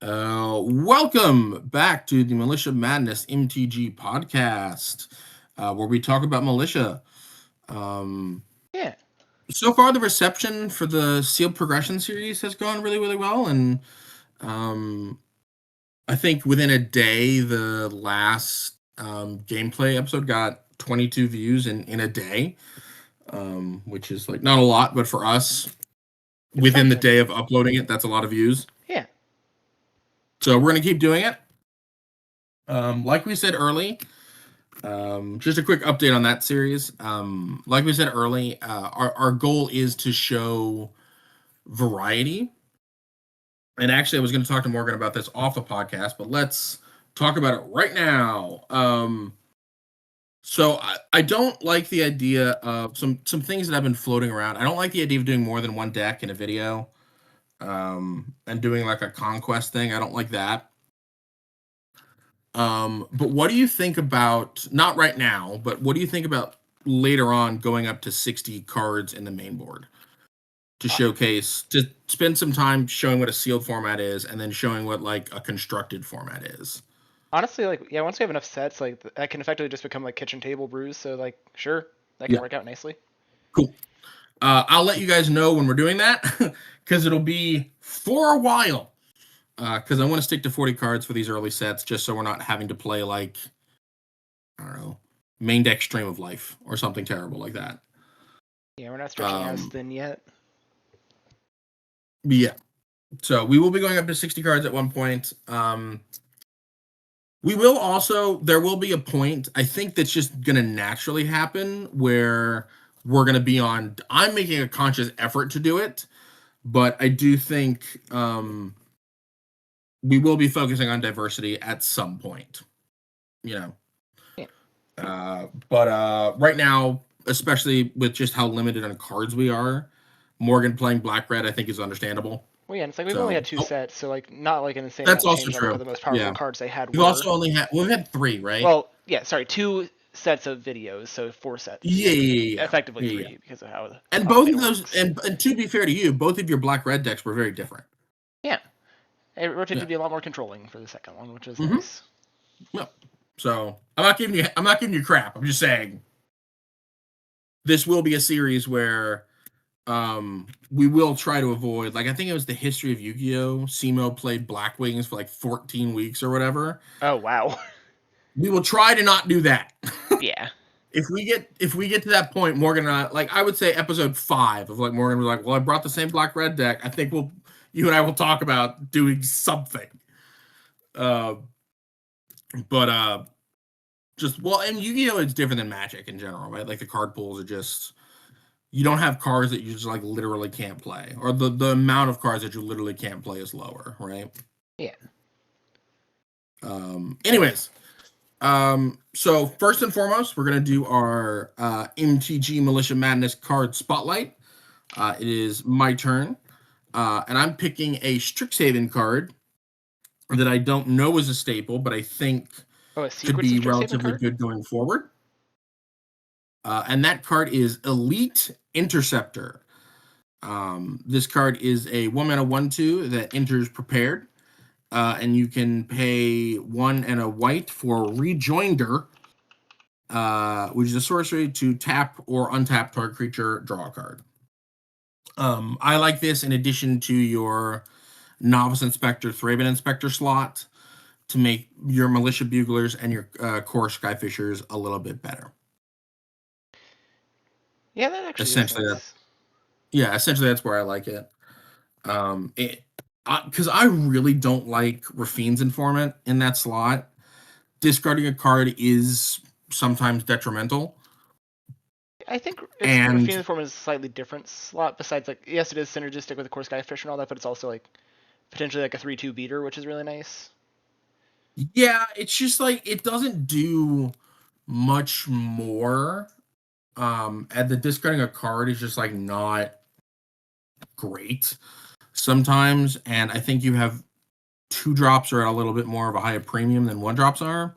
Welcome back to the Militia Madness MTG podcast, where we talk about militia. Yeah. So far, the reception for the Sealed Progression series has gone really, really well, and I think within a day, the last gameplay episode got 22 views in a day, which is like not a lot, but for us, within the day of uploading it, that's a lot of views. Yeah. So we're going to keep doing it. Like we said early, just a quick update on that series. Like we said early, our goal is to show variety. And actually, I was going to talk to Morgan about this off the podcast, but let's talk about it right now. So I don't like the idea of some things that have been floating around. I don't like the idea of doing more than one deck in a video, and doing like a conquest thing. I don't like that. But what do you think about, not right now, but what do you think about later on going up to 60 cards in the main board to showcase, to spend some time showing what a sealed format is and then showing what like a constructed format is? Honestly, once we have enough sets, that can effectively just become like kitchen table brews. So sure, that can work out nicely. Cool. I'll let you guys know when we're doing that because it'll be for a while. Because I want to stick to 40 cards for these early sets, just so we're not having to play like, I don't know, main deck Stream of Life or something terrible like that. Yeah, we're not stretching as thin yet. Yeah. So we will be going up to 60 cards at one point. We will also, there will be a point, I think that's just going to naturally happen where we're going to be on, I'm making a conscious effort to do it, but I do think we will be focusing on diversity at some point, you know. Yeah. But right now, especially with just how limited on cards we are, Morgan playing black-red I think is understandable. Well, yeah, it's like we've only had 2 sets, so not like an insane that's amount also change true. On the most powerful cards they had. We've also only had 3, right? Well, yeah, sorry, 2 sets of videos, so 4 sets. Yeah. Effectively 3 because of how. And both of those, and to be fair to you, both of your black-red decks were very different. Yeah. It rotated to be a lot more controlling for the second one, which is nice. No. So I'm not giving you crap. I'm just saying this will be a series where we will try to avoid, like, I think it was the history of Yu-Gi-Oh! Simo played Black Wings for like 14 weeks or whatever. Oh wow. We will try to not do that. Yeah. If we get to that point, Morgan and I, like, I would say episode 5 of like Morgan was like, well, I brought the same black-red deck. I think you and I will talk about doing something. But just, well, and Yu-Gi-Oh! Is different than Magic in general, right? Like the card pools are just, you don't have cards that you just like literally can't play, or the amount of cards that you literally can't play is lower, right? Yeah. Anyways, so first and foremost, we're gonna do our MTG Militia Madness card spotlight. It is my turn, and I'm picking a Strixhaven card that I don't know is a staple, but I think could be relatively good going forward. And that card is Elite Interceptor. This card is a 1-mana 1/2 that enters prepared. And you can pay 1 and a white for Rejoinder, which is a sorcery to tap or untap target creature, draw a card. I like this in addition to your Novice Inspector, Thraben Inspector slot to make your Militia Buglers and your core Skyfishers a little bit better. Yeah, that actually essentially is nice. Essentially that's where I like it. Because I really don't like Rafine's Informant in that slot. Discarding a card is sometimes detrimental. I think Rafine's Informant is a slightly different slot. Besides, like, yes, it is synergistic with the core Skyfish and all that, but it's also like potentially like a 3/2 beater, which is really nice. Yeah, it's just like it doesn't do much more. And the discarding a card is just like not great sometimes, and I think you have 2-drops are at a little bit more of a higher premium than 1-drops are.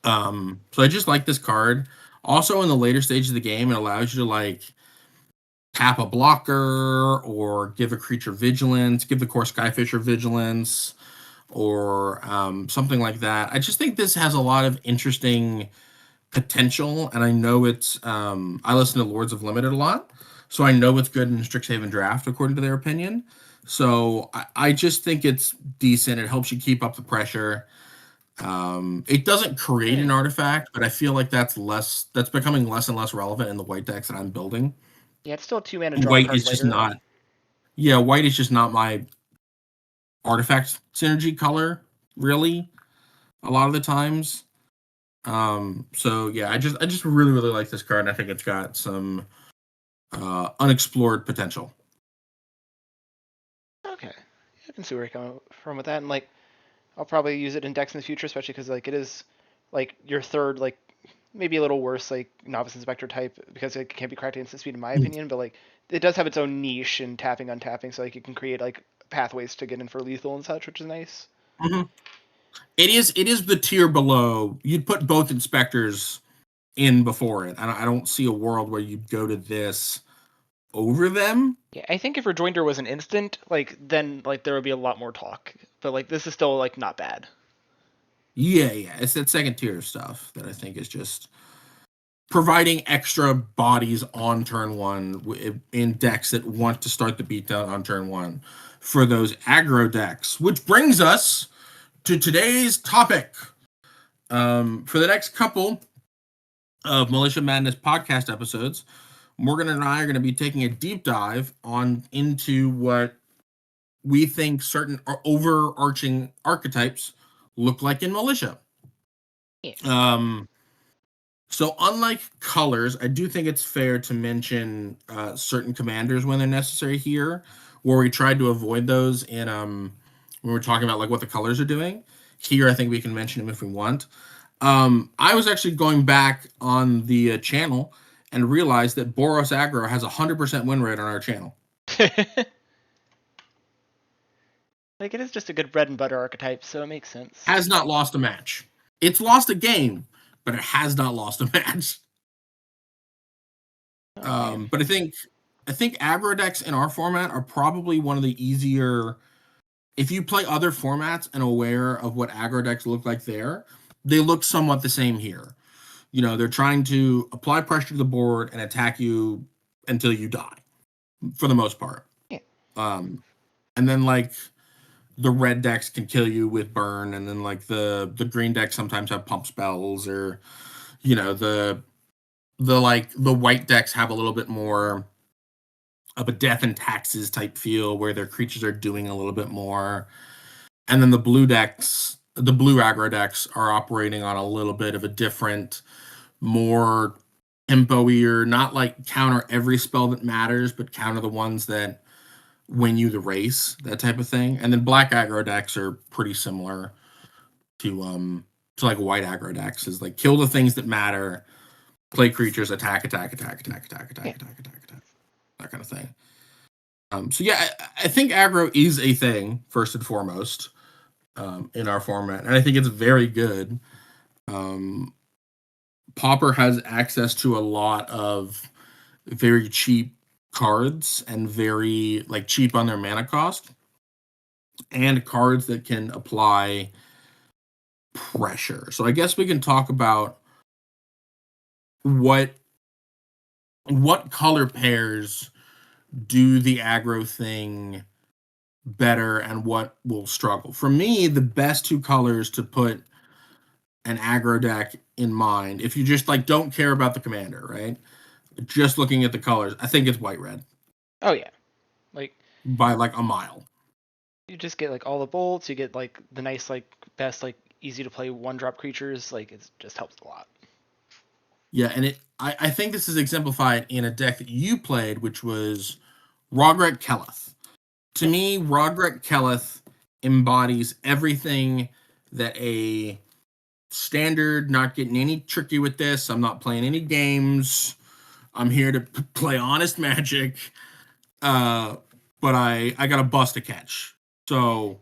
So I just like this card. Also, in the later stages of the game, it allows you to like tap a blocker or give a creature vigilance, give the core Skyfisher vigilance, or something like that. I just think this has a lot of interesting potential, and I know it's I listen to Lords of Limited a lot, so I know it's good in Strixhaven Draft according to their opinion. So I just think it's decent. It helps you keep up the pressure. It doesn't create an artifact, but I feel like that's becoming less and less relevant in the white decks that I'm building. Yeah, it's still a 2 mana draw White card is just later. not. Yeah, white is just not my artifact synergy color, really. A lot of the times. So yeah, I just really like this card, and I think it's got some unexplored potential. Okay, I can see where you're coming from with that, and like, I'll probably use it in decks in the future, especially because like it is like your third, like maybe a little worse like Novice Inspector type because it can't be cracked instant speed in my opinion, but like it does have its own niche in tapping untapping, so like you can create like pathways to get in for lethal and such, which is nice. Mm-hmm. It is the tier below. You'd put both inspectors in before it. I don't see a world where you'd go to this over them. Yeah, I think if Rejoinder was an instant, like then like there would be a lot more talk. But like this is still like not bad. Yeah, it's that second tier stuff that I think is just providing extra bodies on turn one in decks that want to start the beatdown on turn one for those aggro decks. Which brings us to today's topic. For the next couple of Militia Madness podcast episodes, Morgan and I are going to be taking a deep dive into what we think certain overarching archetypes look like in Militia. Yeah. So unlike colors, I do think it's fair to mention certain commanders when they're necessary here, where we tried to avoid those in when we're talking about like what the colors are doing. Here, I think we can mention them if we want. I was actually going back on the channel and realized that Boros Aggro has 100% win rate on our channel. Like it is just a good bread and butter archetype, so it makes sense. Has not lost a match. It's lost a game, but it has not lost a match. But I think aggro decks in our format are probably one of the easier. If you play other formats and aware of what aggro decks look like there, they look somewhat the same here. You know, they're trying to apply pressure to the board and attack you until you die, for the most part. Yeah. And then like the red decks can kill you with burn, and then like the green decks sometimes have pump spells, or you know the white decks have a little bit more of a death and taxes type feel where their creatures are doing a little bit more. And then the blue aggro decks are operating on a little bit of a different, more tempo-ier, not like counter every spell that matters, but counter the ones that win you the race, that type of thing. And then black aggro decks are pretty similar to like white aggro decks, is like kill the things that matter, play creatures, attack, that kind of thing. So yeah, I think aggro is a thing first and foremost in our format, and I think it's very good. Pauper has access to a lot of very cheap cards and very like cheap on their mana cost, and cards that can apply pressure. So I guess we can talk about what color pairs do the aggro thing better and what will struggle. For me, the best two colors to put an aggro deck in mind, if you just like don't care about the commander, right? Just looking at the colors, I think it's white red. Oh yeah. Like by like a mile. You just get like all the bolts, you get like the nice like best like easy to play one drop creatures, like it just helps a lot. Yeah, and I think this is exemplified in a deck that you played, which was Rogrek Keleth. To me, Rogrek Keleth embodies everything that a standard, not getting any tricky with this, I'm not playing any games, I'm here to play honest Magic, but I got a bust to catch. So,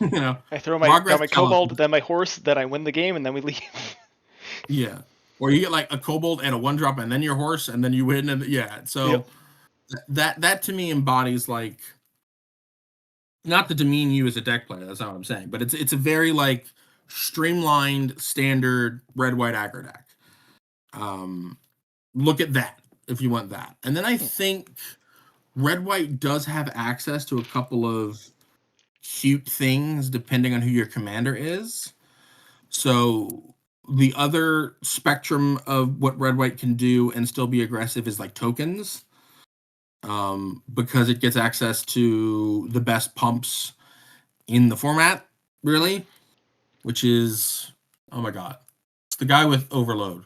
you know, I throw my kobold, then my horse, then I win the game, and then we leave. Yeah. Or you get like a kobold and a 1-drop, and then your horse, and then you win. And yeah, so that to me embodies like, not to demean you as a deck player, that's not what I'm saying, but it's a very like streamlined standard red white aggro deck. Look at that if you want that. And then I think red white does have access to a couple of cute things depending on who your commander is. So the other spectrum of what red white can do and still be aggressive is like tokens. Because it gets access to the best pumps in the format, really, which is, oh my god, it's the guy with Overload.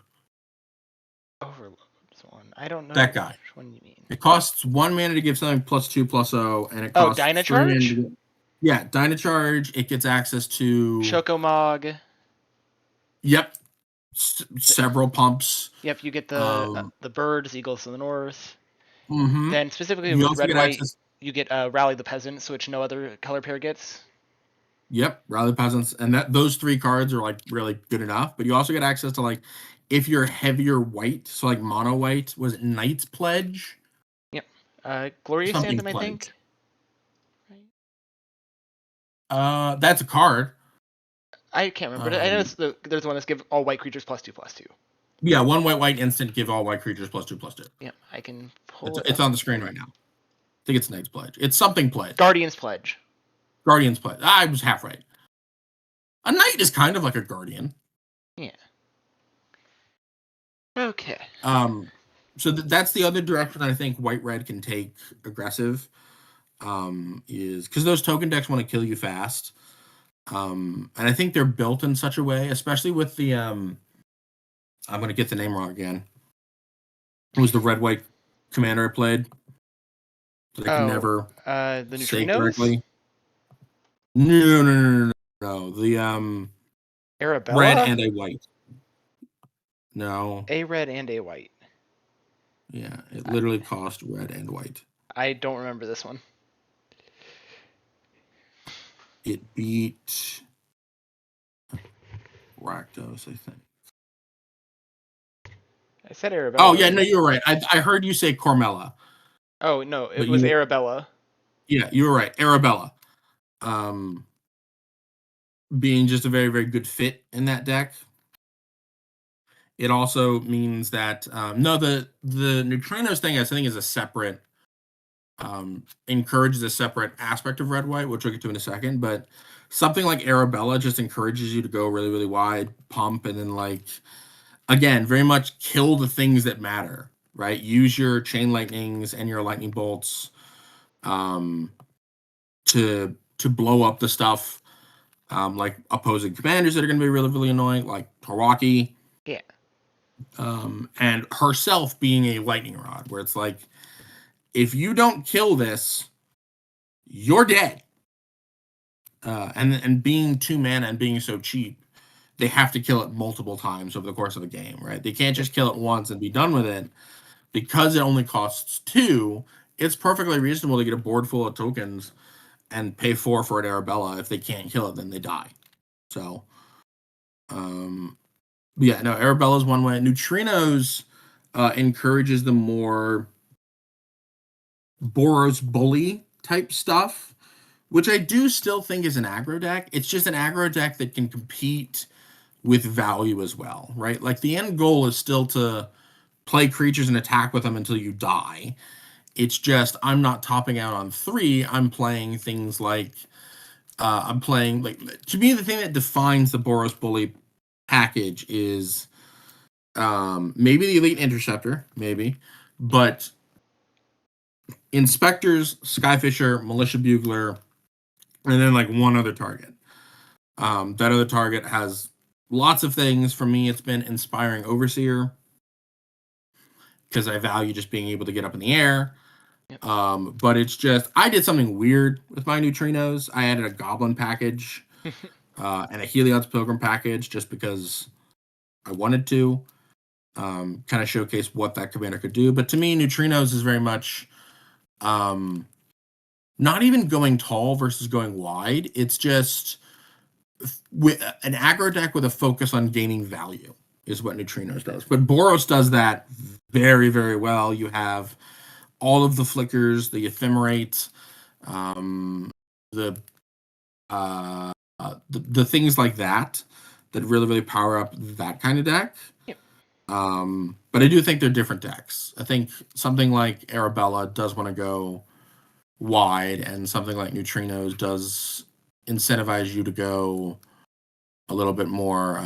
Overload's one. I don't know That guy. which one you mean. It costs 1 mana to give something +2/+0, and it costs Dynacharge? Yeah, Dynacharge. It gets access to Chocomog. Yep, several pumps. Yep, you get the birds, eagles in the north. Mm-hmm. Then specifically with red white, you get Rally the Peasants, which no other color pair gets. Yep, Rally the Peasants, and those 3 cards are like really good enough. But you also get access to like, if you're heavier white, so like mono white, was it Knight's Pledge? Yep, Glorious Anthem, I think. Right? That's a card. I can't remember. I know there's one that's give all white creatures +2/+2. Yeah, 1 white instant, give all white creatures +2/+2. Yep, I can pull it's on the screen right now. I think it's Knight's Pledge. It's something Pledge. Guardian's Pledge. Guardian's Pledge. I was half right. A Knight is kind of like a Guardian. Yeah. Okay. So that's the other direction I think white-red can take aggressive. Is because those token decks want to kill you fast. And I think they're built in such a way, especially with the I'm going to get the name wrong again. It was the red-white commander I played. So they can never the say neutrinos? correctly. No. The Arabella? red and a white. No. A red and a white. Yeah, it literally cost red and white. I don't remember this one. It beat Rakdos, I think. I said Arabella. Oh, yeah, no, you were right. I heard you say Cormella. Oh, no, it was Arabella. Yeah, you were right. Arabella. Being just a very, very good fit in that deck. It also means that, the neutrinos thing I think is a separate, encourages a separate aspect of red-white, which we'll get to in a second, but something like Arabella just encourages you to go really, really wide, pump, and then, like, again, very much kill the things that matter, right? Use your chain lightnings and your lightning bolts to blow up the stuff, like opposing commanders that are going to be really, really annoying, like Tarwaki. Yeah. And herself being a lightning rod, where it's like, if you don't kill this, you're dead. And being 2 mana and being so cheap, they have to kill it multiple times over the course of the game, right? They can't just kill it once and be done with it. Because it only costs 2, it's perfectly reasonable to get a board full of tokens and pay 4 for an Arabella. If they can't kill it, then they die. So, yeah, no, Arabella's one way. Neutrinos encourages the more Boros Bully type stuff, which I do still think is an aggro deck. It's just an aggro deck that can compete with value as well, right? Like, the end goal is still to play creatures and attack with them until you die. It's just, I'm not topping out on 3. I'm playing things like, to me, the thing that defines the Boros Bully package is maybe the Elite Interceptor, maybe, but Inspectors, Skyfisher, Militia Bugler, and then like one other target. That other target has lots of things. For me, it's been Inspiring Overseer, because I value just being able to get up in the air. Yep. But it's just, I did something weird with my neutrinos. I added a Goblin package and a Heliod's Pilgrim package just because I wanted to kind of showcase what that commander could do. But to me, neutrinos is very much not even going tall versus going wide. It's just with an aggro deck with a focus on gaining value is what neutrinos does. But Boros does that very, very well. You have all of the flickers, the ephemerate, um, the the things like that really really power up that kind of deck. Yep. But I do think they're different decks. I think something like Arabella does want to go wide, and something like Neutrinos does incentivize you to go a little bit more,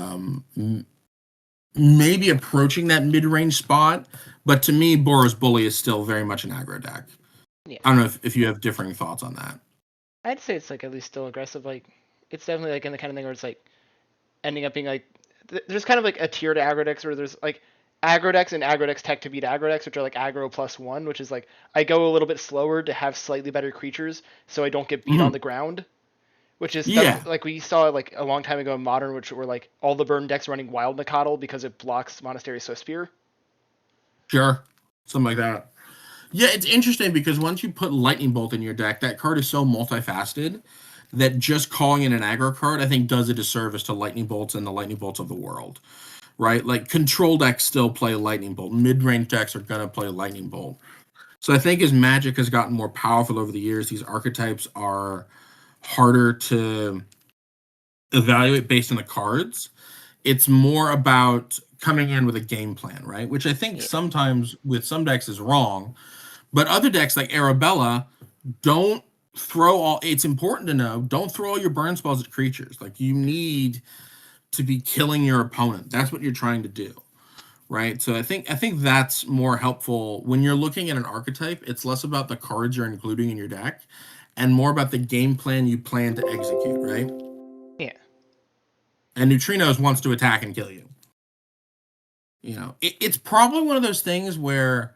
maybe approaching that mid-range spot. But to me, Boros Bully is still very much an aggro deck. Yeah. I don't know if you have differing thoughts on that. I'd say it's like at least still aggressive. Like it's definitely like in the kind of thing where it's like ending up being like there's kind of like a tier to aggro decks where there's like aggro decks and aggro decks tech to beat aggro decks, which are like aggro +1, which is like I go a little bit slower to have slightly better creatures so I don't get beat on the ground. Which is Yeah, stuff like we saw like a long time ago in Modern, which were like all the burn decks running Wild Nacatl because it blocks Monastery Swiftspear. sure, something like that. Yeah, it's interesting because once you put Lightning Bolt in your deck, that card is so multifaceted that just calling it an aggro card, I think, does a disservice to Lightning Bolts and the Lightning Bolts of the world, right? Like, control decks still play Lightning Bolt. Mid-range decks are going to play Lightning Bolt. So I think as Magic has gotten more powerful over the years, these archetypes are harder to evaluate based on the cards. It's more about coming in with a game plan, right? Which I think sometimes with some decks is wrong. But other decks like Arabella don't throw all. It's important to know, don't throw all your burn spells at creatures. Like, you need to be killing your opponent. That's what you're trying to do, right? So I think that's more helpful when you're looking at an archetype. It's less about the cards you're including in your deck and more about the game plan you plan to execute, right? Yeah. And Neutrinos wants to attack and kill you. You know, it's probably one of those things where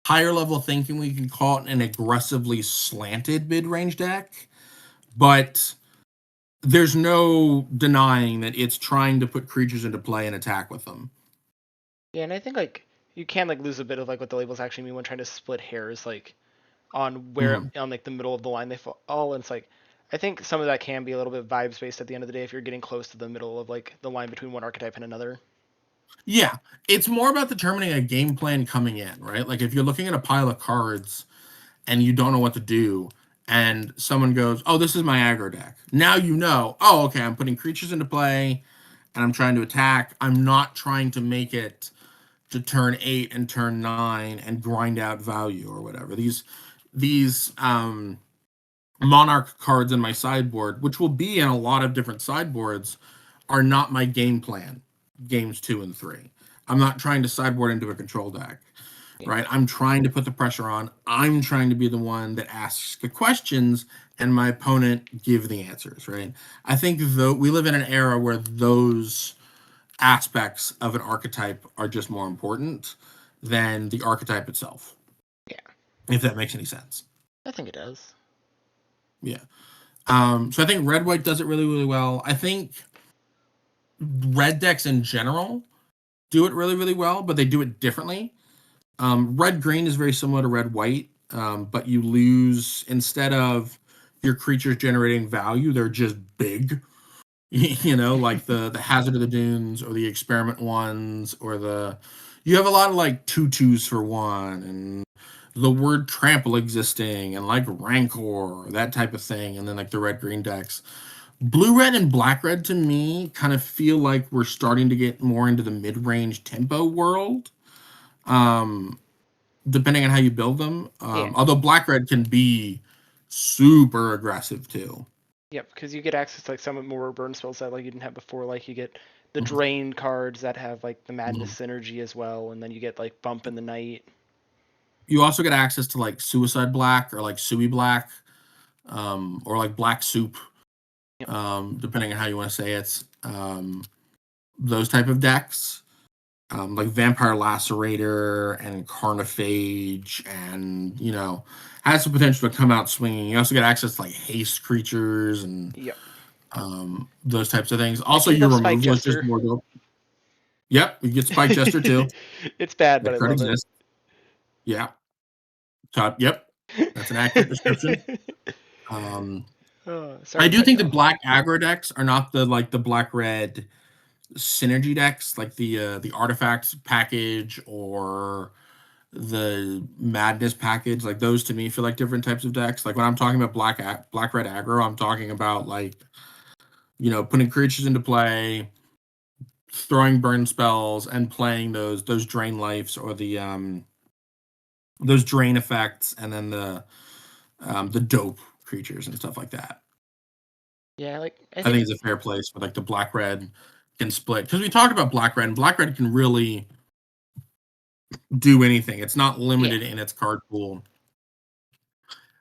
higher level thinking, we can call it an aggressively slanted mid-range deck, but there's no denying that it's trying to put creatures into play and attack with them. Yeah, and I think like you can like lose a bit of like what the labels actually mean when trying to split hairs like on where on like the middle of the line they fall. And it's like I think some of that can be a little bit vibes based at the end of the day if you're getting close to the middle of like the line between one archetype and another. Yeah, it's more about determining a game plan coming in, right? Like, if you're looking at a pile of cards and you don't know what to do, and someone goes, "Oh, this is my aggro deck." Now you know, oh, okay, I'm putting creatures into play and I'm trying to attack. I'm not trying to make it to turn 8 and turn 9 and grind out value or whatever. These Monarch cards in my sideboard, which will be in a lot of different sideboards, are not my game plan. Games 2 and 3. I'm not trying to sideboard into a control deck, right? I'm trying to put the pressure on. I'm trying to be the one that asks the questions and my opponent give the answers, right? I think though we live in an era where those aspects of an archetype are just more important than the archetype itself. Yeah. If that makes any sense. I think it does. Yeah. So I think red white does it really, really well. I think red decks in general do it really, really well, but they do it differently. Red green is very similar to red white, but you lose, instead of your creatures generating value, they're just big. You know, like the Hazard of the Dunes or the Experiment ones, or you have a lot of like 2/2s for 1, and the word trample existing, and like Rancor, that type of thing, and then like the red green decks. Blue red and black red to me kind of feel like we're starting to get more into the mid-range tempo world. Depending on how you build them. Yeah. Although black red can be super aggressive too. Yep, because you get access to like some more burn spells that like you didn't have before. Like you get the Mhm. drain cards that have like the Mhm. madness synergy as well, and then you get like bump in the night. You also get access to like suicide black or like Sui black, or like black soup, Yep. depending on how you want to say it. Those type of decks. Like Vampire Lacerator and Carnophage, and has the potential to come out swinging. You also get access to like haste creatures and Yep. those types of things. I Also, do your love Spike removal is just Jester. more dope. Yep, you get Spike Jester too. It's bad, but That I card love it. exists. Yeah. Yep. That's an accurate description. Um, Oh, I sorry to do cut think you the off. black aggro decks are not the black red synergy decks, like the artifacts package, or the Madness package. Like those to me feel like different types of decks. Like when I'm talking about black red aggro, I'm talking about like putting creatures into play, throwing burn spells, and playing those drain lives or the those drain effects, and then the dope creatures and stuff like that. Yeah, like I I think think it's a fair place where like the black red can split, because we talked about black red, and black red can really do anything. It's not yeah, limited in its card pool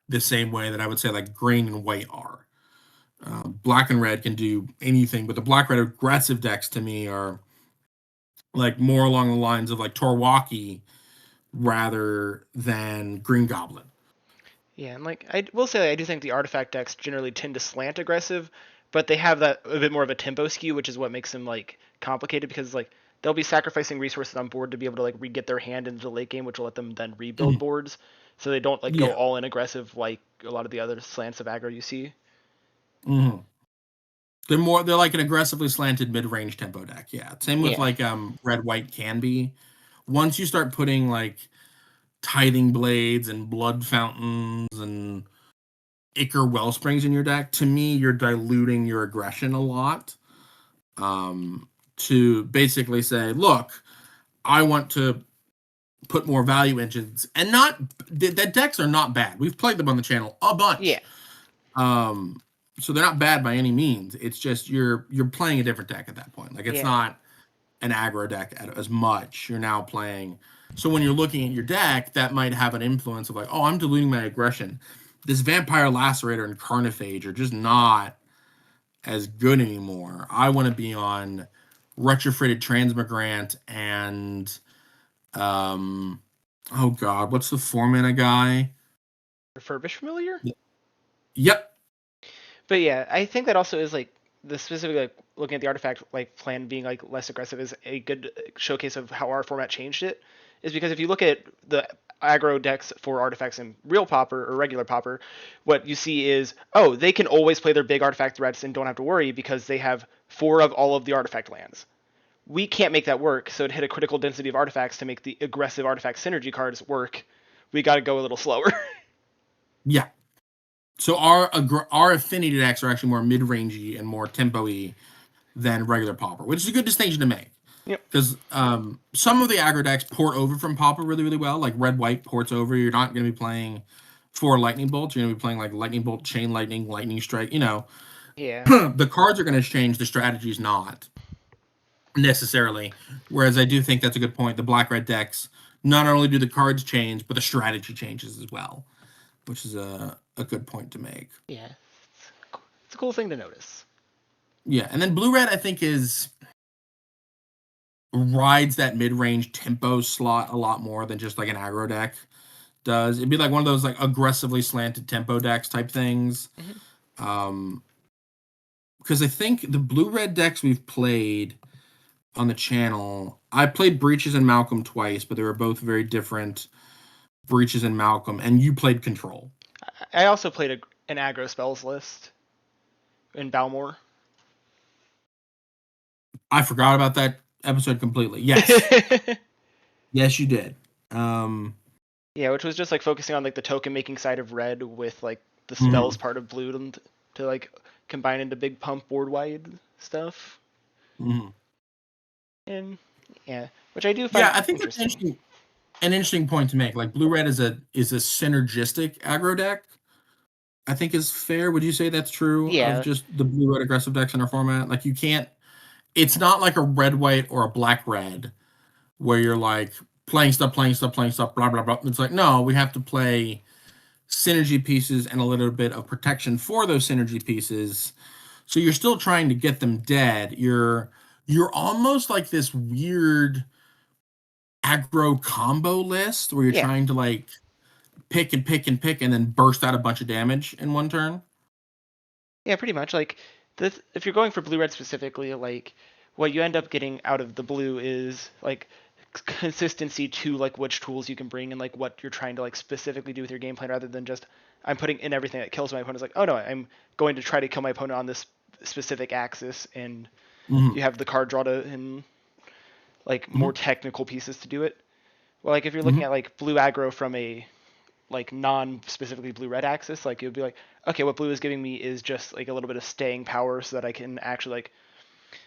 the same way that I would say like green and white are. Black and red can do anything, but the black red aggressive decks to me are like more along the lines of like Torwaki rather than Green Goblin. yeah, and like I will say I do think the artifact decks generally tend to slant aggressive, but they have that a bit more of a tempo skew, which is what makes them like complicated because like they'll be sacrificing resources on board to be able to like re-get their hand into the late game, which will let them then rebuild Mhm. boards, so they don't like go Yeah. all in aggressive like a lot of the other slants of aggro you see. hmm they're like an aggressively slanted mid-range tempo deck. Yeah. Same with Yeah, like red white can be. Once you start putting like tithing blades and blood fountains and Ichor Wellsprings in your deck, to me, you're diluting your aggression a lot. To basically say, look, I want to put more value engines, and not the decks are not bad. We've played them on the channel a yeah, bunch. Um, so they're not bad by any means. It's just you're playing a different deck at that point. Like it's yeah, not an aggro deck as much. You're now playing. So when you're looking at your deck, that might have an influence of like, oh, I'm diluting my aggression. This Vampire Lacerator and Carnophage are just not as good anymore. I want to be on Retrofitted Transmigrant and oh god, what's the 4-mana guy? refurbish familiar. Yep. But yeah, I think that also is like the specific like looking at the artifact like plan being like less aggressive is a good showcase of how our format changed it. Is because if you look at the aggro decks for artifacts in real Pauper or regular Pauper, what you see is they can always play their big artifact threats and don't have to worry because they have 4 of all of the artifact lands. We can't make that work, so to hit a critical density of artifacts to make the aggressive artifact synergy cards work, we got to go a little slower. Yeah. So our affinity decks are actually more mid-rangey and more tempo-y than regular Pauper, which is a good distinction to make. Yep. Because some of the aggro decks port over from Pauper really, really well. Like red white ports over. You're not going to be playing 4 lightning bolts. You're going to be playing like lightning bolt, chain lightning, lightning strike. Yeah. The cards are going to change. The strategy's not necessarily. Whereas I do think that's a good point. The black red decks, not only do the cards change, but the strategy changes as well, which is a good point to make. Yeah. It's a cool thing to notice. Yeah, and then blue red I think is rides that mid-range tempo slot a lot more than just like an aggro deck does. It'd be like one of those like aggressively slanted tempo decks type things. Mm-hmm. Because I think the blue red decks we've played on the channel, I played Breaches and Malcolm twice, but they were both very different. Breaches and Malcolm, and you played Control. I also played an aggro spells list in Balmore. I forgot about that episode completely. Yes. Yes, you did. Yeah, which was just like focusing on like the token making side of red with like the mhm. spells part of blue to like combine into big pump board wide stuff. Mhm. And yeah, which I do Yeah, find I think that's interesting. an interesting point to make. Like blue red is a synergistic aggro deck. I think is fair. Would you say that's true of Yeah, just the blue red aggressive decks in our format? Like you can't. It's not like a red white or a black red where you're like playing stuff, playing stuff, playing stuff, blah blah blah. It's like no, we have to play synergy pieces and a little bit of protection for those synergy pieces. So you're still trying to get them dead. You're almost like this weird aggro combo list where you're yeah, trying to like pick and pick and pick and then burst out a bunch of damage in one turn. yeah, pretty much. Like this, if you're going for blue red specifically, like what you end up getting out of the blue is like consistency to like which tools you can bring and like what you're trying to like specifically do with your game plan rather than just I'm putting in everything that kills my opponent. It's like, oh no, I'm going to try to kill my opponent on this specific axis, and Mm-hmm. you have the card draw to and like more technical pieces to do it. Well, like if you're looking Hmm. at like blue aggro from a like non-specifically blue-red axis, like it would be like, okay, what blue is giving me is just like a little bit of staying power, so that I can actually like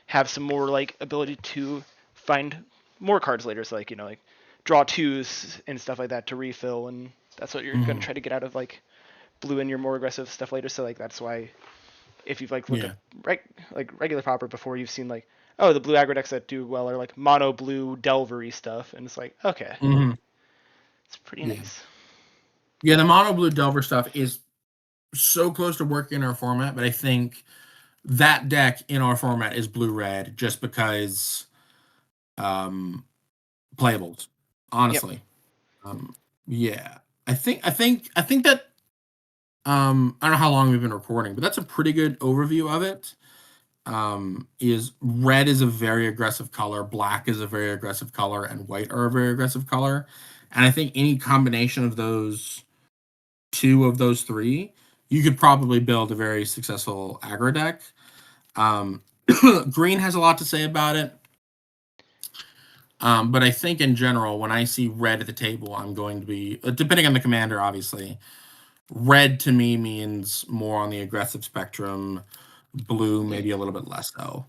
have some more like ability to find more cards later. So like like draw twos and stuff like that to refill, and that's what you're gonna Hmm. try to get out of like blue and your more aggressive stuff later. So like that's why if you've like looked at Yeah. like regular Pauper before, you've seen like, oh, the blue aggro decks that do well are like mono blue Delvery stuff, and it's like, okay, Hmm. it's pretty Yeah. nice. Yeah. The mono blue Delver stuff is so close to working in our format, but I think that deck in our format is blue red just because um playables. Yep. Honestly. Um, yeah. I think that I don't know how long we've been recording, but that's a pretty good overview of it. Is red is a very aggressive color, black is a very aggressive color, and white are a very aggressive color. And I think any combination of those two of those three, you could probably build a very successful aggro deck. Um, Green has a lot to say about it. But I think in general, when I see red at the table, I'm going to be, depending on the commander, obviously, red to me means more on the aggressive spectrum, blue Yeah. maybe a little bit less so.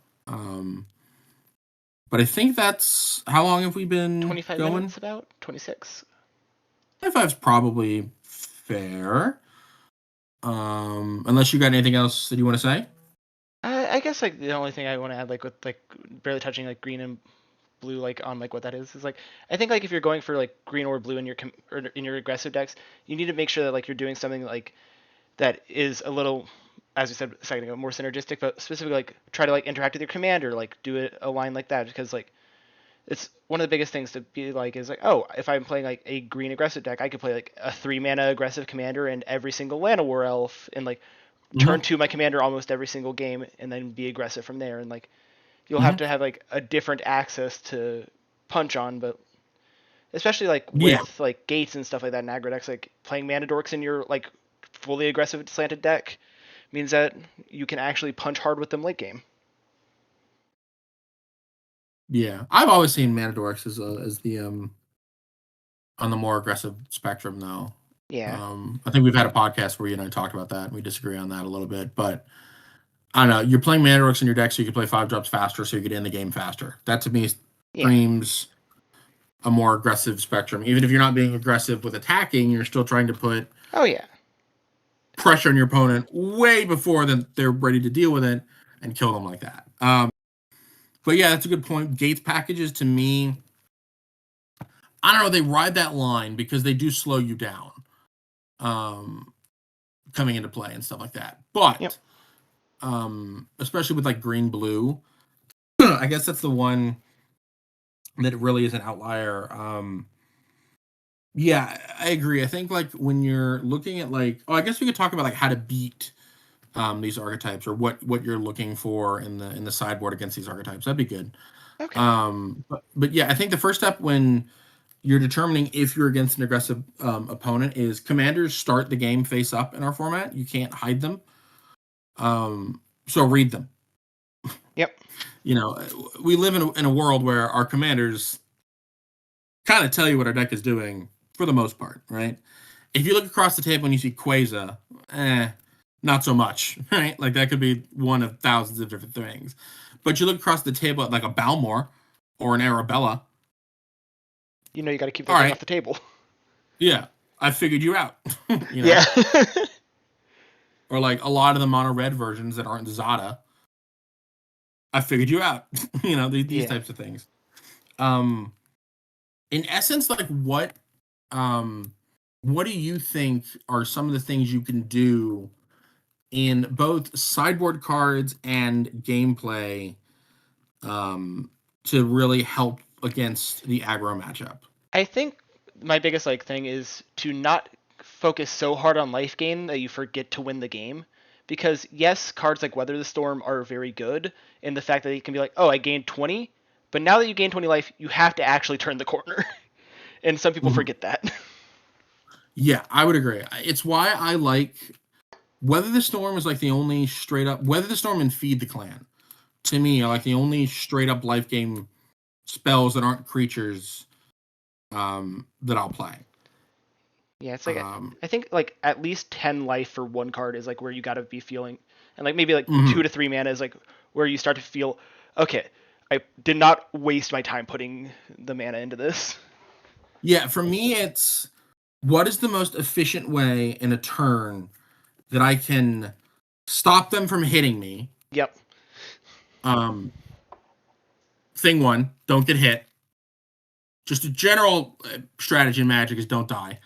But I think that's how long have we been 25 going? minutes about 26. 25 is probably fair. Unless you got anything else that you want to say? I guess like the only thing I want to add like with like barely touching like green and blue like on like what that is like I think like if you're going for like green or blue in your or in your aggressive decks, you need to make sure that like you're doing something like that is a little, as we said a second ago, more synergistic, but specifically like try to like interact with your commander, like do it a line like that, because like it's one of the biggest things to be like is like, oh, if I'm playing like a green aggressive deck, I could play like a 3 mana aggressive commander and every single Llanowar elf, and like turn Hmm. to my commander almost every single game, and then be aggressive from there. And like you'll have Hmm. to have like a different access to punch on, but especially like Yeah, with like gates and stuff like that in aggro decks, like playing mana dorks in your like fully aggressive slanted deck means that you can actually punch hard with them late game. yeah. I've always seen Manadorx as the on the more aggressive spectrum, though. Yeah. I think we've had a podcast where you and I talked about that, and we disagree on that a little bit. But I don't know. You're playing Manadorx in your deck, so you can play 5 drops faster, so you get in the game faster. That to me Yeah. screams a more aggressive spectrum. Even if you're not being aggressive with attacking, you're still trying to put Oh yeah. pressure on your opponent way before they're ready to deal with it and kill them like that. But yeah, that's a good point. Gates packages to me, I don't know. They ride that line because they do slow you down. Um, Coming into play and stuff like that. Yep. But especially with like green blue, I guess that's the one that really is an outlier. Yeah, I agree. I think like when you're looking at like, oh, I guess we could talk about like how to beat these archetypes or what you're looking for in the sideboard against these archetypes. That'd be good. Okay. But yeah, I think the first step when you're determining if you're against an aggressive opponent is commanders start the game face up in our format. You can't hide them. So read them. Yep. You know, we live in a world where our commanders kind of tell you what our deck is doing for the most part, right? If you look across the table and you see Quasar, not so much, right? Like that could be one of thousands of different things. But you look across the table at like a Balmor or an Arabella. You know you got to keep All that thing right, off the table. yeah, I figured you out. you Yeah. know, or like a lot of the mono red versions that aren't Zada, I figured you out. These Yeah. types of things. Um, in essence, like um, what do you think are some of the things you can do in both sideboard cards and gameplay to really help against the aggro matchup? I think my biggest like thing is to not focus so hard on life gain that you forget to win the game. Because yes, cards like Weather the Storm are very good in the fact that you can be like, oh, I gained 20, but now that you gain 20 life, you have to actually turn the corner. And some people Mhm. forget that. Yeah, I would agree. It's why I like Weather the Storm is like the only straight up Weather the Storm and Feed the Clan. To me, are like the only straight up life game spells that aren't creatures that I'll play. Yeah, it's like I think like at least 10 life for one card is like where you got to be feeling, and like maybe like 2 to 3 mana is like where you start to feel, okay, I did not waste my time putting the mana into this. Yeah, for me, it's what is the most efficient way in a turn that I can stop them from hitting me. Yep. Thing one, don't get hit. Just a general strategy in Magic is don't die.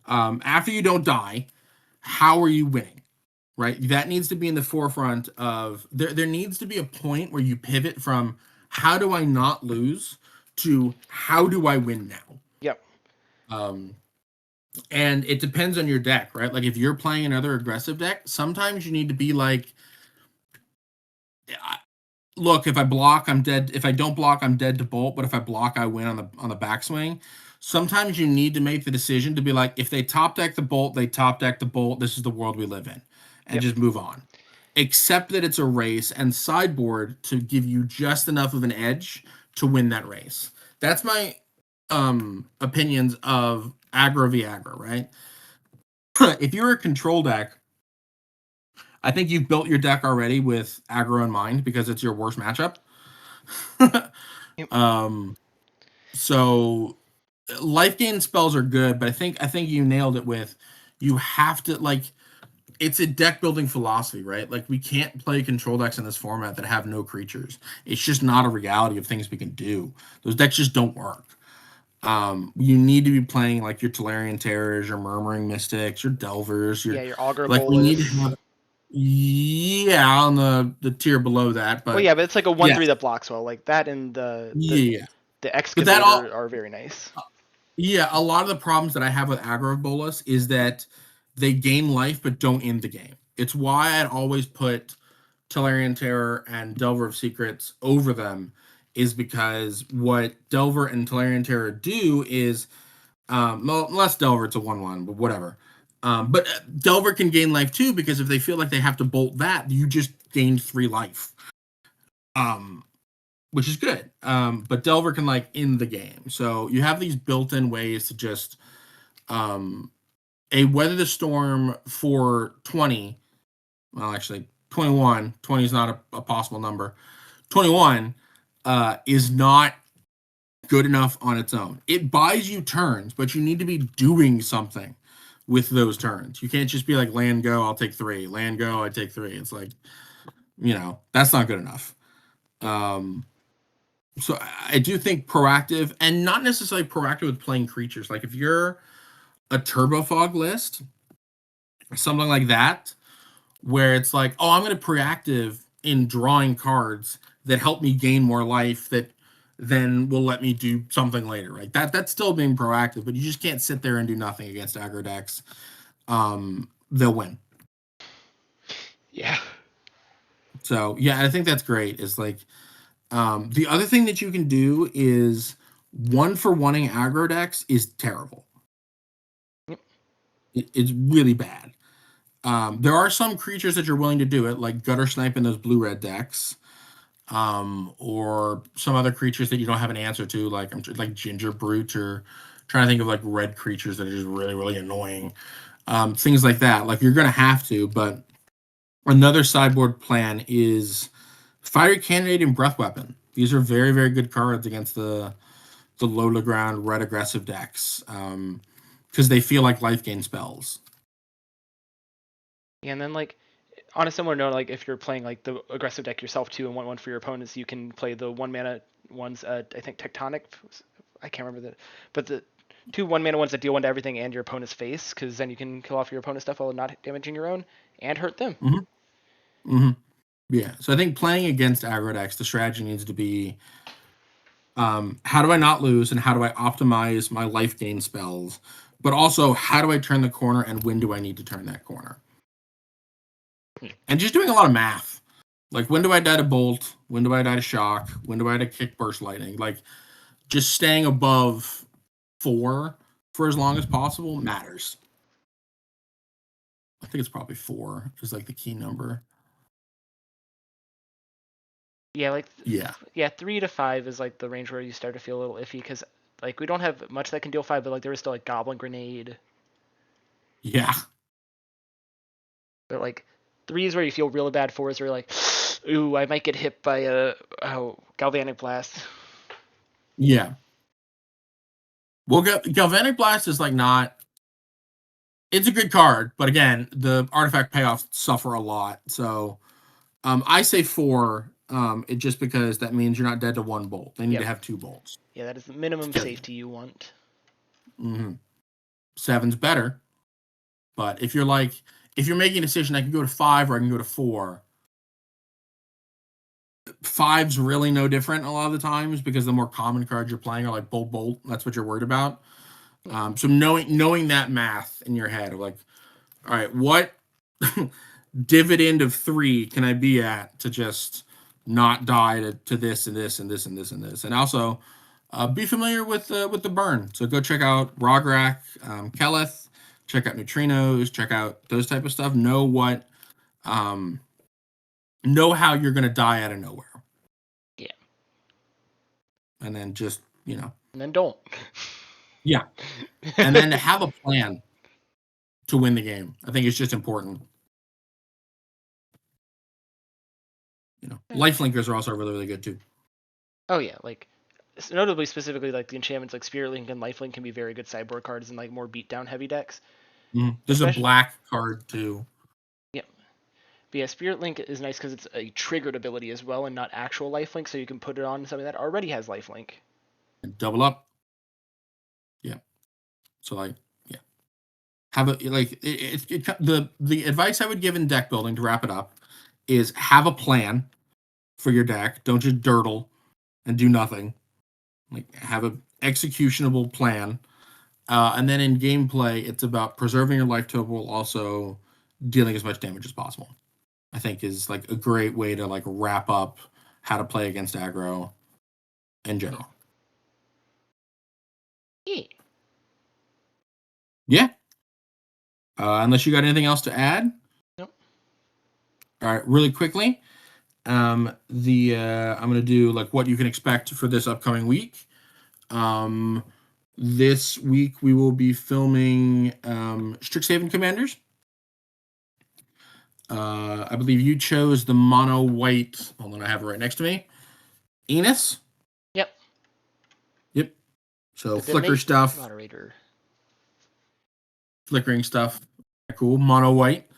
After you don't die, how are you winning? Right? That needs to be in the forefront of there needs to be a point where you pivot from how do I not lose to how do I win now? Yep. And it depends on your deck, right? Like if you're playing another aggressive deck, sometimes you need to be like, look, if I block, I'm dead. If I don't block, I'm dead to bolt. But if I block, I win on the backswing. Sometimes you need to make the decision to be like, if they top deck the bolt, they top deck the bolt. This is the world we live in, and just move on. Accept that it's a race and sideboard to give you just enough of an edge to win that race. That's my opinions of aggro v aggro, right? If you're a control deck, I think you've built your deck already with aggro in mind because it's your worst matchup. So life gain spells are good, but I think you nailed it with you have to like it's a deck building philosophy, right? Like we can't play control decks in this format that have no creatures. It's just not a reality of things we can do. Those decks just don't work. You need to be playing like your Tolarian Terrors, your Murmuring Mystics, your Delvers, your Augur like Bolus. we need to have on the tier below that, but well, yeah, but it's like a 1/3 that blocks well, like that, and the Excavator but that all are very nice. yeah, a lot of the problems that I have with aggro bolus is that they gain life but don't end the game. It's why I'd always put Tolarian Terror and Delver of Secrets over them, is because what Delver and Tolarian Terror do is, less Delver, it's a 1/1, but whatever. But Delver can gain life too, because if they feel like they have to bolt that, you just gained 3 life. Which is good. But Delver can like end the game. So you have these built-in ways to just a Weather the Storm for 20. Well, actually 21. 20 is not a possible number. 21 is not good enough on its own. It buys you turns, but you need to be doing something with those turns. You can't just be like land go, I'll take 3. Land go, I take 3. It's like, that's not good enough. So I do think proactive, and not necessarily proactive with playing creatures. Like if you're a Turbo Fog list, something like that, where it's like, oh, I'm going to proactive in drawing cards that help me gain more life that then will let me do something later, right? That's still being proactive, but you just can't sit there and do nothing against aggro decks. They'll win. Yeah. So yeah, I think that's great. Is like the other thing that you can do is 1-for-1ing aggro decks is terrible. It's really bad. There are some creatures that you're willing to do it, like Gutter Snipe in those blue-red decks, or some other creatures that you don't have an answer to, like Ginger Brute, or trying to think of like red creatures that are just really, really annoying. Things like that. Like you're gonna have to, but another sideboard plan is Fiery Candidate and Breath Weapon. These are very, very good cards against the low to ground red aggressive decks, because they feel like life gain spells. Yeah, and then like on a similar note, like if you're playing like the aggressive deck yourself too and want one for your opponents, you can play the 1-mana ones. I think Tectonic. I can't remember but the 2 1-mana ones that deal 1 to everything and your opponent's face, because then you can kill off your opponent's stuff while not damaging your own and hurt them. Yeah. So I think playing against aggro decks, the strategy needs to be, how do I not lose, and how do I optimize my life gain spells, but also how do I turn the corner, and when do I need to turn that corner? And just doing a lot of math. Like, when do I die to bolt? When do I die to shock? When do I die to kick burst lightning? Like, just staying above 4 for as long as possible matters. I think it's probably 4 is like the key number. Yeah, like Yeah. 3 to 5 is like the range where you start to feel a little iffy, because Like we don't have much that can deal 5, but like there is still like Goblin Grenade. Yeah. But like 3s where you feel really bad, 4s where you're like, ooh, I might get hit by a Galvanic Blast. Yeah. Well, Galvanic Blast is like not. It's a good card, but again, the artifact payoffs suffer a lot. So I say 4. It just because that means you're not dead to 1 bolt. They need to have 2 bolts. Yeah, that is the minimum safety you want. 7's better, but if you're making a decision, I can go to 5 or I can go to 4. 5's really no different a lot of the times because the more common cards you're playing are like bolt. That's what you're worried about. So knowing that math in your head of like, all right, what dividend of 3 can I be at to just not die to this and this and this and this and this, and also be familiar with the burn. So go check out Rograk, Keleth, check out Neutrinos, check out those type of stuff. Know how you're gonna die out of nowhere. Yeah. And then just And then don't. Yeah. And then to have a plan to win the game, I think it's just important. Lifelinkers are also really, really good too. Oh yeah, like notably specifically like the enchantments like Spirit Link and Lifelink can be very good sideboard cards in like more beatdown heavy decks. There's a black card too. Yeah. But yeah, Spirit Link is nice because it's a triggered ability as well and not actual lifelink, so you can put it on something that already has lifelink. Double up. Yeah. So have a the advice I would give in deck building to wrap it up is have a plan for your deck. Don't just dirtle and do nothing. Like have a executionable plan. And then in gameplay, it's about preserving your life total while also dealing as much damage as possible. I think is like a great way to like wrap up how to play against aggro in general. Yeah. Unless you got anything else to add? Nope. All right, really quickly. I'm gonna do like what you can expect for this upcoming week. This week we will be filming Strixhaven Commanders. I believe you chose the mono white. Hold on, I have it right next to me. Enos. Yep. So flicker stuff. Moderator. Flickering stuff. Cool. Mono white.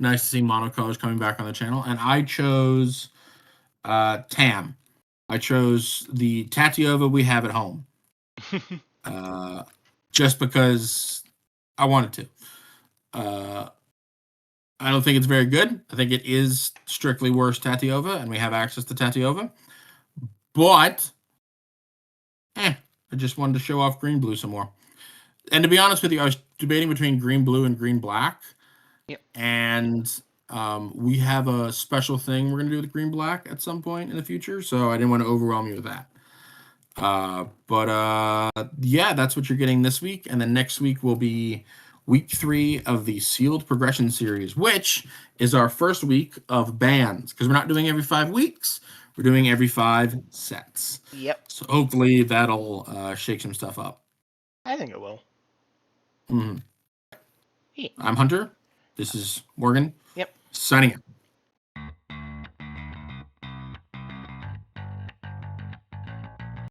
Nice to see mono colors coming back on the channel. And I chose Tam. I chose the Tatiova we have at home. Just because I wanted to. I don't think it's very good. I think it is strictly worse Tatiova, and we have access to Tatiova. But, I just wanted to show off green blue some more. And to be honest with you, I was debating between green blue and green black. Yep. And we have a special thing we're going to do with green black at some point in the future, so I didn't want to overwhelm you with that. Yeah, that's what you're getting this week. And then next week will be week 3 of the Sealed Progression Series, which is our first week of bans, because we're not doing every 5 weeks. We're doing every 5 sets. Yep. So hopefully that'll shake some stuff up. I think it will. I'm Hunter. This is Morgan. Yep. Signing out.